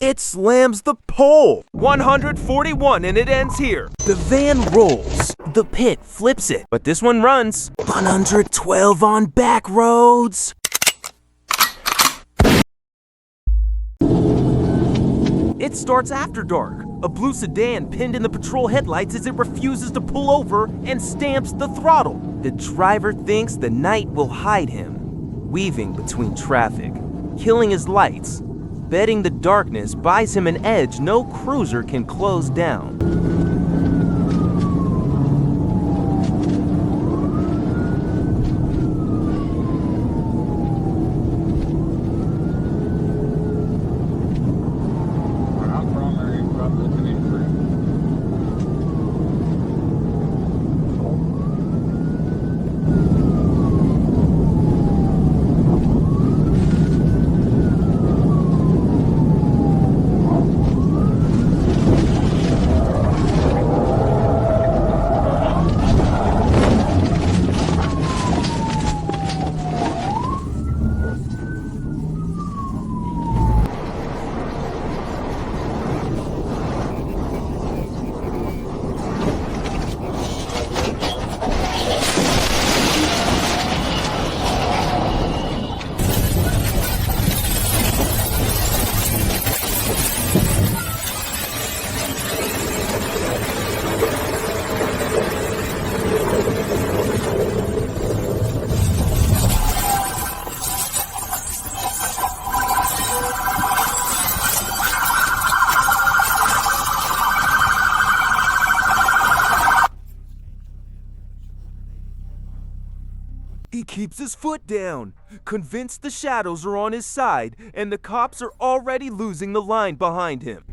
It slams the pole. 141 and it ends here. The van rolls. The pit flips it. But this one runs. 112 on back roads. It starts after dark. A blue sedan pinned in the patrol headlights as it refuses to pull over and stamps the throttle. The driver thinks the night will hide him, weaving between traffic, killing his lights. Betting the darkness buys him an edge no cruiser can close down. He keeps his foot down, convinced the shadows are on his side and the cops are already losing the line behind him.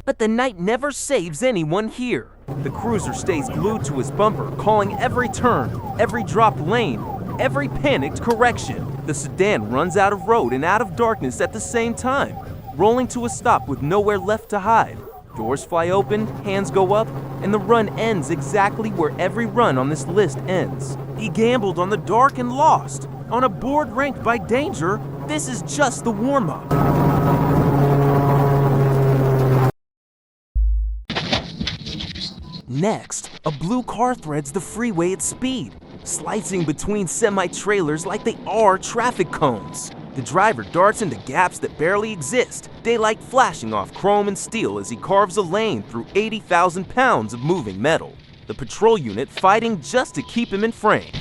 But the night never saves anyone here. The cruiser stays glued to his bumper, calling every turn, every dropped lane, every panicked correction. The sedan runs out of road and out of darkness at the same time, rolling to a stop with nowhere left to hide. Doors fly open, hands go up, and the run ends exactly where every run on this list ends. He gambled on the dark and lost. On a board ranked by danger, this is just the warm-up. Next, a blue car threads the freeway at speed, slicing between semi-trailers like they are traffic cones. The driver darts into gaps that barely exist, daylight flashing off chrome and steel as he carves a lane through 80,000 pounds of moving metal. The patrol unit fighting just to keep him in frame.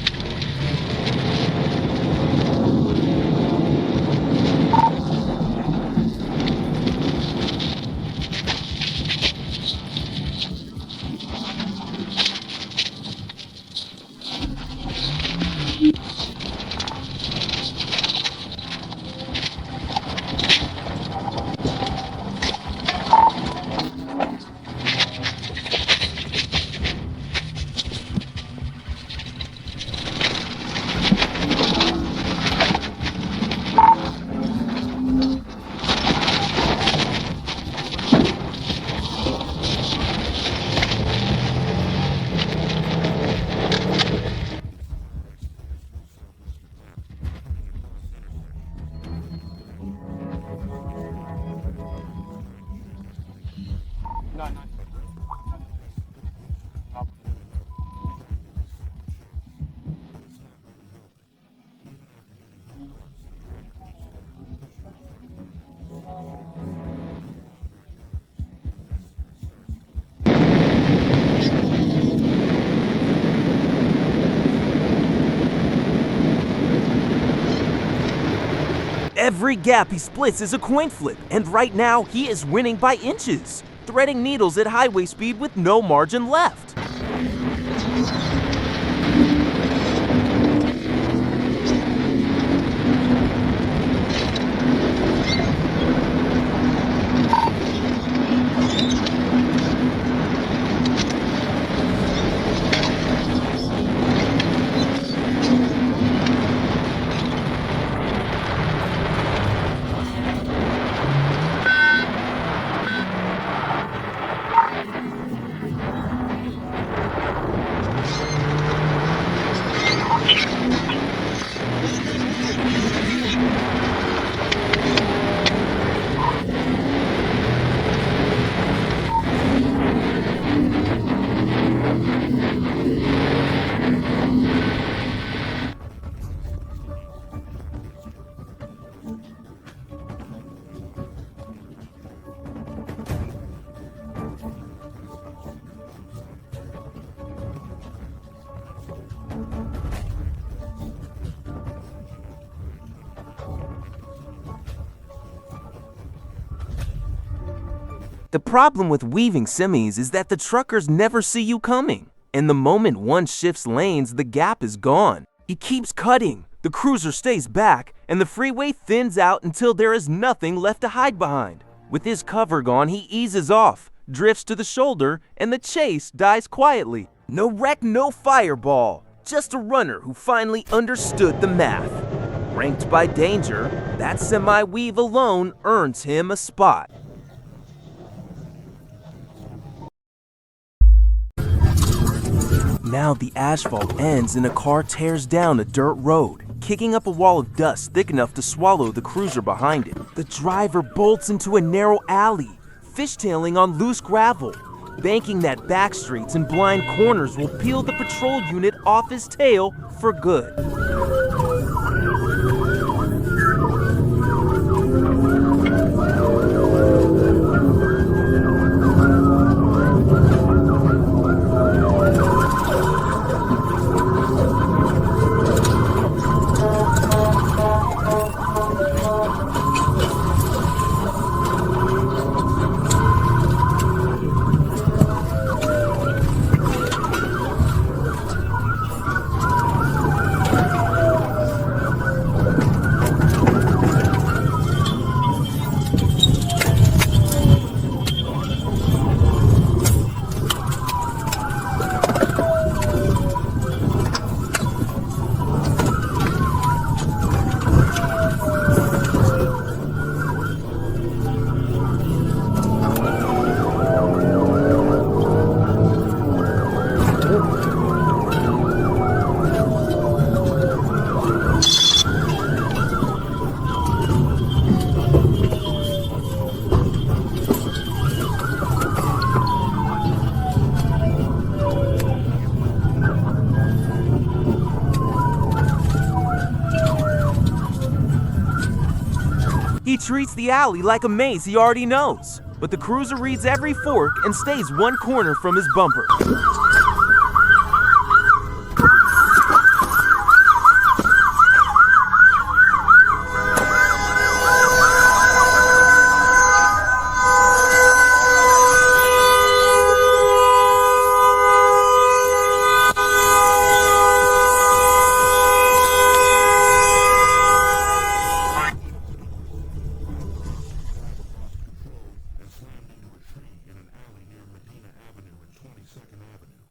Every gap he splits is a coin flip, and right now he is winning by inches, threading needles at highway speed with no margin left. The problem with weaving semis is that the truckers never see you coming, and the moment one shifts lanes, the gap is gone. He keeps cutting, the cruiser stays back, and the freeway thins out until there is nothing left to hide behind. With his cover gone, he eases off, drifts to the shoulder, and the chase dies quietly. No wreck, no fireball, just a runner who finally understood the math. Ranked by danger, that semi-weave alone earns him a spot. Now the asphalt ends and a car tears down a dirt road, kicking up a wall of dust thick enough to swallow the cruiser behind it. The driver bolts into a narrow alley, fishtailing on loose gravel. Banking that back streets and blind corners will peel the patrol unit off his tail for good. He treats the alley like a maze he already knows, but the cruiser reads every fork and stays one corner from his bumper. Avenue and 22nd Avenue.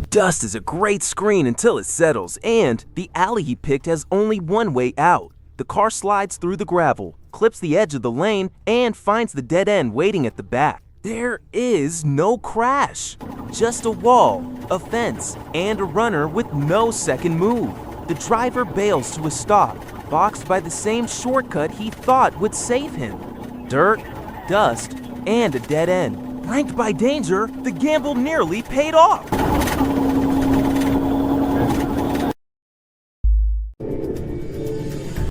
Dust is a great screen until it settles, and the alley he picked has only one way out. The car slides through the gravel, clips the edge of the lane, and finds the dead end waiting at the back. There is no crash, just a wall, a fence, and a runner with no second move. The driver bails to a stop, boxed by the same shortcut he thought would save him. Dirt, dust, and a dead end. Ranked by danger, the gamble nearly paid off.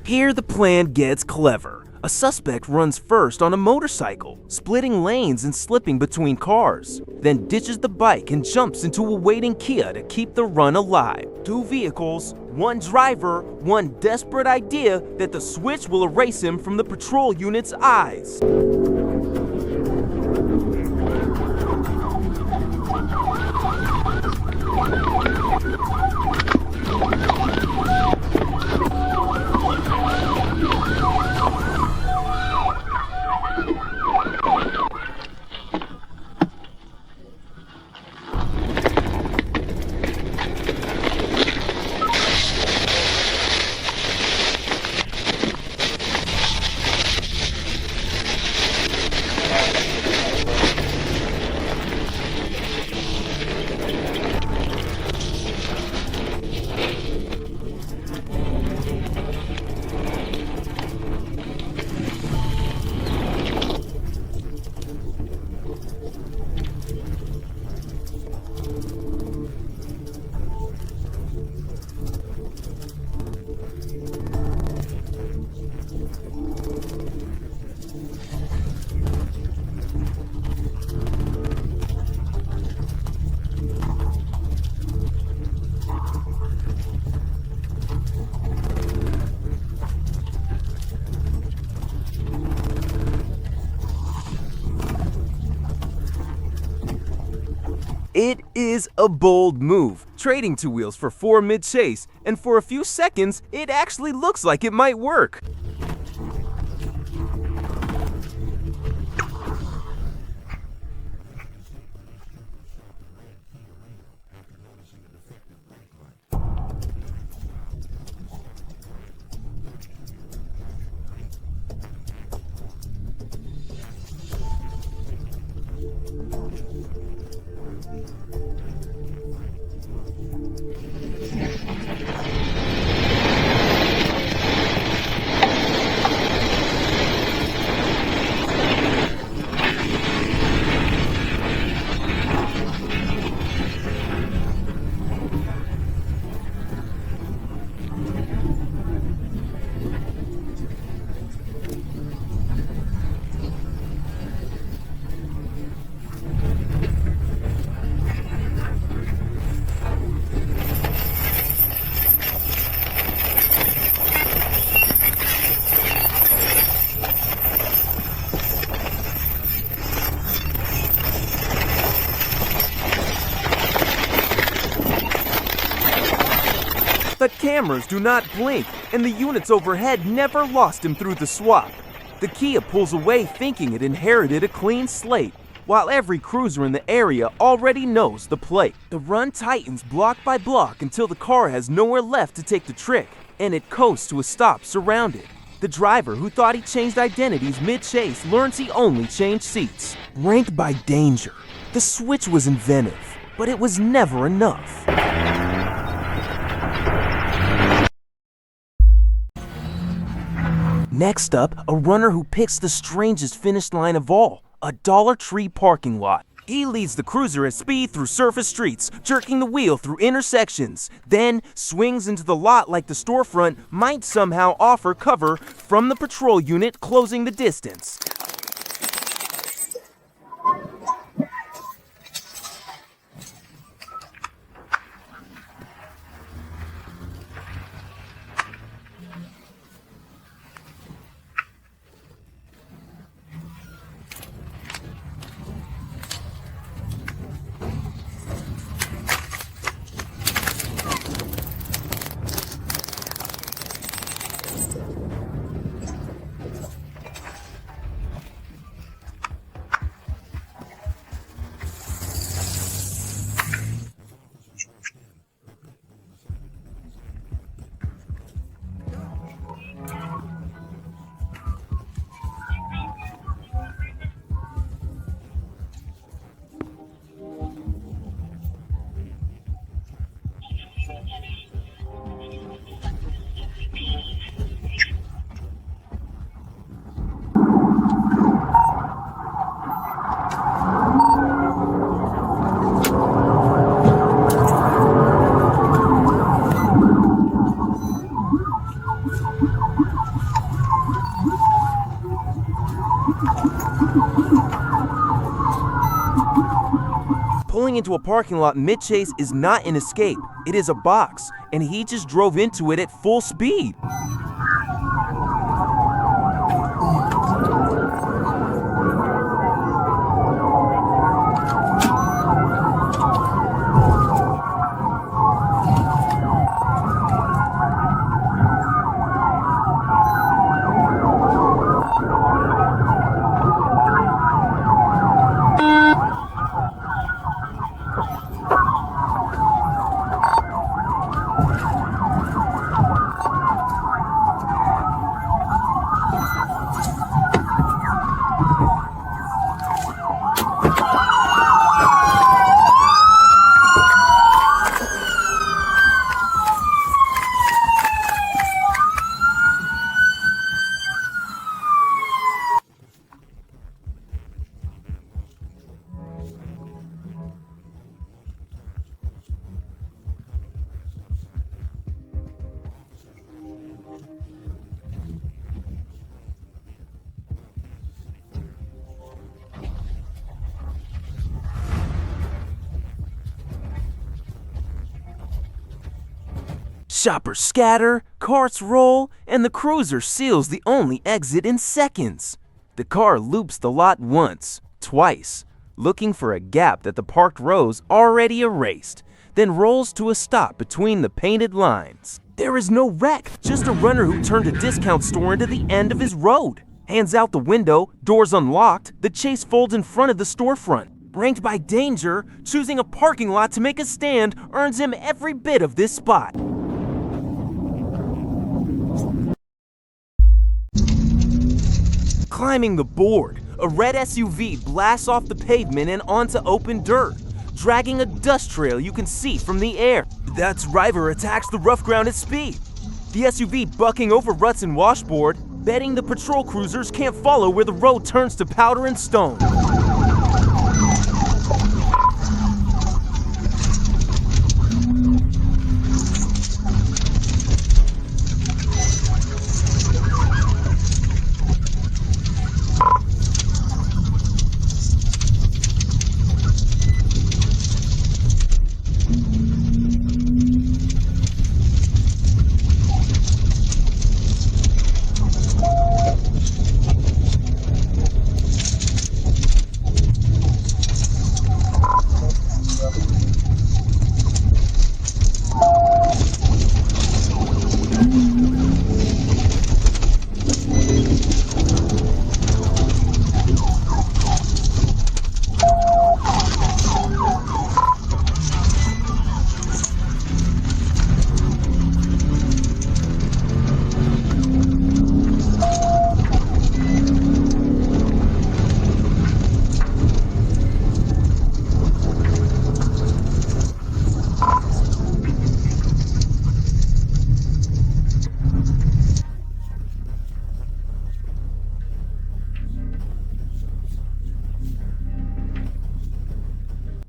Here the plan gets clever. A suspect runs first on a motorcycle, splitting lanes and slipping between cars, then ditches the bike and jumps into a waiting Kia to keep the run alive. Two vehicles, one driver, one desperate idea that the switch will erase him from the patrol unit's eyes. It is a bold move, trading two wheels for four mid-chase, and for a few seconds, it actually looks like it might work. The cameras do not blink, and the units overhead never lost him through the swap. The Kia pulls away thinking it inherited a clean slate, while every cruiser in the area already knows the plate. The run tightens block by block until the car has nowhere left to take the trick, and it coasts to a stop surrounded. The driver, who thought he changed identities mid-chase, learns he only changed seats. Ranked by danger, the switch was inventive, but it was never enough. Next up, a runner who picks the strangest finish line of all, a Dollar Tree parking lot. He leads the cruiser at speed through surface streets, jerking the wheel through intersections, then swings into the lot like the storefront might somehow offer cover from the patrol unit closing the distance. into a parking lot mid-chase is not an escape, it is a box, and he just drove into it at full speed. Shoppers scatter, carts roll, and the cruiser seals the only exit in seconds. The car loops the lot once, twice, looking for a gap that the parked rows already erased, then rolls to a stop between the painted lines. There is no wreck, just a runner who turned a discount store into the end of his road. Hands out the window, doors unlocked, the chase folds in front of the storefront. Ranked by danger, choosing a parking lot to make a stand earns him every bit of this spot. Climbing the board, a red SUV blasts off the pavement and onto open dirt, dragging a dust trail you can see from the air. That driver attacks the rough ground at speed. The SUV bucking over ruts and washboard, betting the patrol cruisers can't follow where the road turns to powder and stone.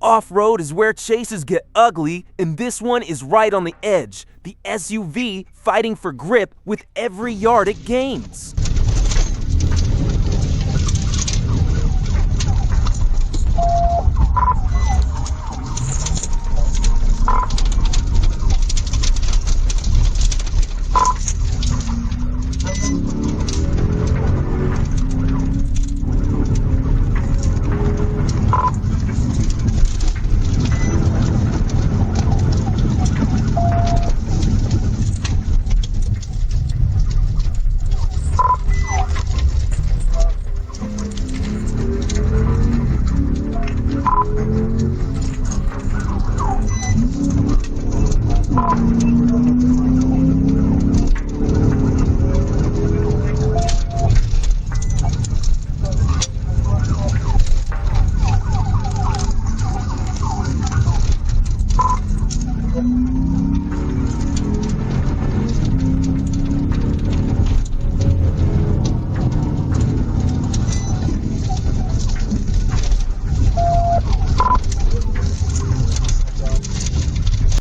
Off-road is where chases get ugly, and this one is right on the edge. The SUV fighting for grip with every yard it gains.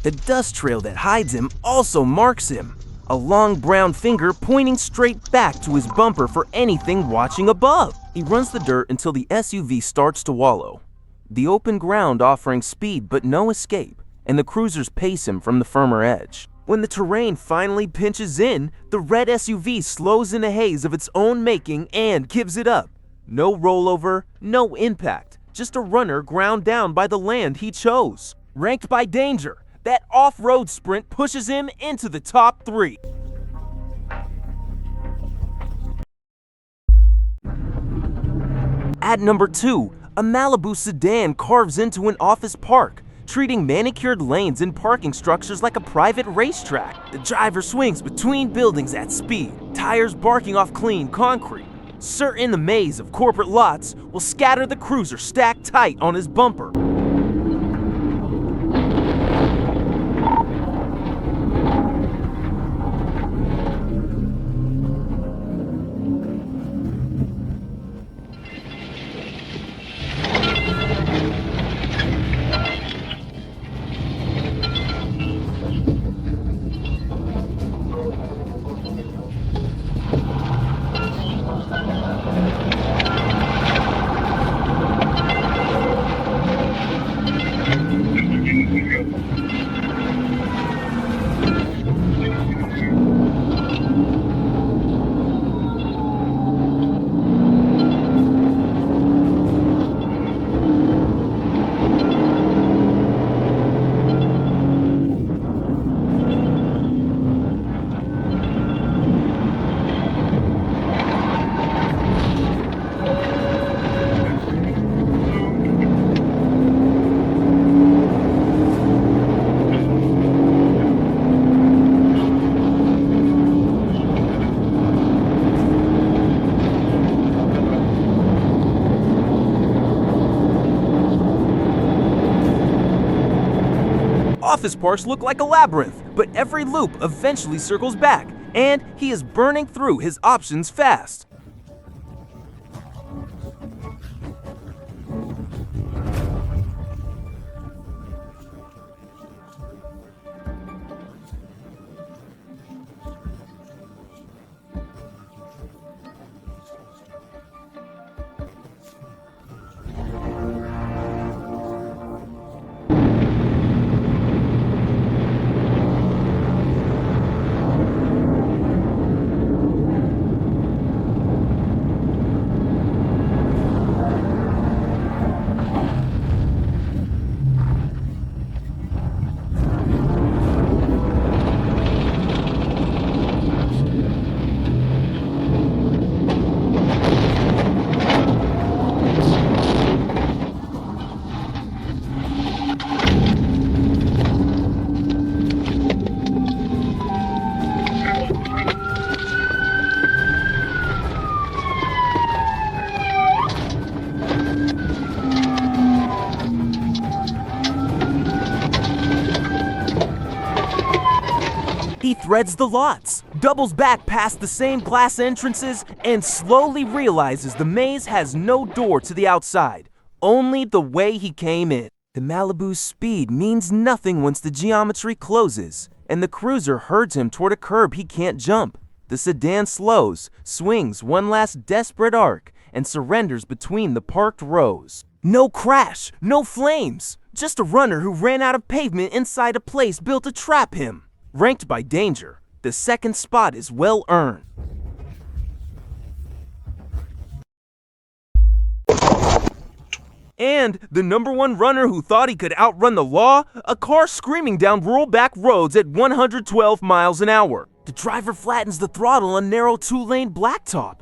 The dust trail that hides him also marks him, a long brown finger pointing straight back to his bumper for anything watching above. He runs the dirt until the SUV starts to wallow. the open ground offering speed but no escape, and the cruisers pace him from the firmer edge. When the terrain finally pinches in, the red SUV slows in a haze of its own making and gives it up. No rollover, no impact, just a runner ground down by the land he chose. Ranked by danger, that off-road sprint pushes him into the top 3. At number 2, a Malibu sedan carves into an office park, treating manicured lanes and parking structures like a private racetrack. The driver swings between buildings at speed, tires barking off clean concrete. Certain the maze of corporate lots will scatter the cruiser stacked tight on his bumper. Office parks look like a labyrinth, but every loop eventually circles back, and he is burning through his options fast. He threads the lots, doubles back past the same glass entrances, and slowly realizes the maze has no door to the outside, only the way he came in. The Malibu's speed means nothing once the geometry closes, and the cruiser herds him toward a curb he can't jump. The sedan slows, swings one last desperate arc, and surrenders between the parked rows. No crash, no flames, just a runner who ran out of pavement inside a place built to trap him. Ranked by danger, the second spot is well earned. And the number 1 runner who thought he could outrun the law, a car screaming down rural back roads at 112 miles an hour. The driver flattens the throttle on narrow 2-lane blacktop.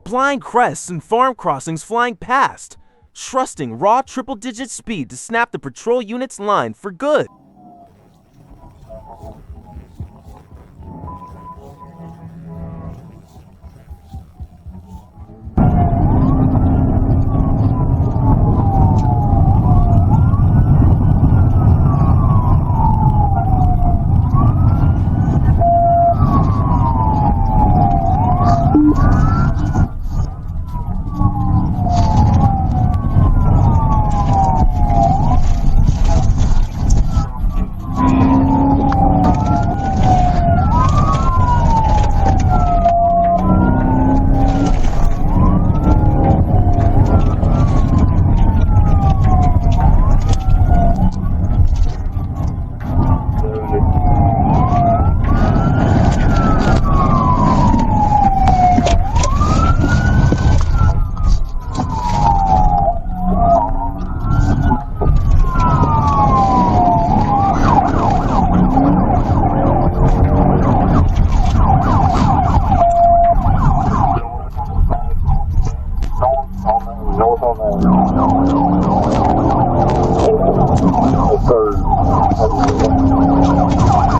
Blind crests and farm crossings flying past, trusting raw triple-digit speed to snap the patrol unit's line for good.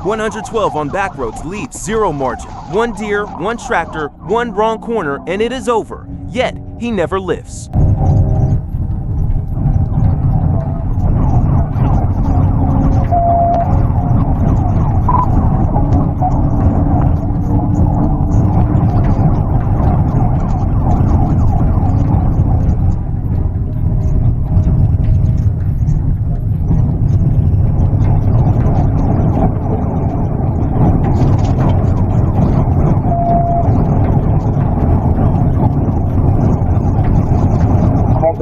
112 on back roads leaves 0 margin. 1 deer, 1 tractor, 1 wrong corner, and it is over. Yet, he never lifts.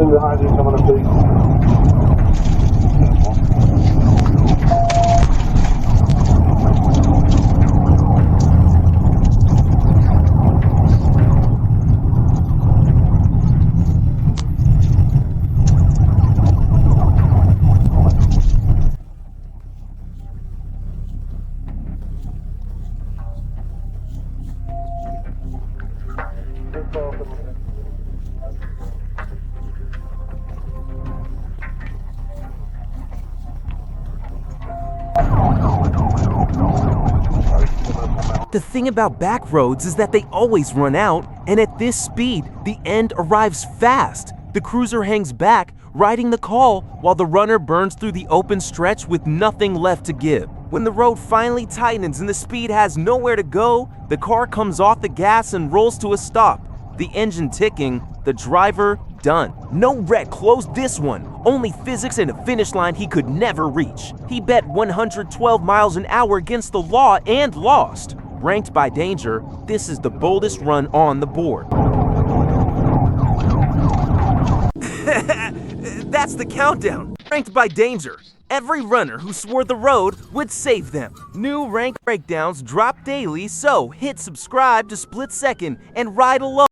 Behind you, coming up, please. The thing about back roads is that they always run out, and at this speed, the end arrives fast. The cruiser hangs back, riding the call, while the runner burns through the open stretch with nothing left to give. When the road finally tightens and the speed has nowhere to go, the car comes off the gas and rolls to a stop. The engine ticking, the driver done. No wreck closed this one. Only physics and a finish line he could never reach. He bet 112 miles an hour against the law and lost. Ranked by danger, this is the boldest run on the board. That's the countdown. Ranked by danger. Every runner who swore the road would save them. New rank breakdowns drop daily, so hit subscribe to Split Second and ride along.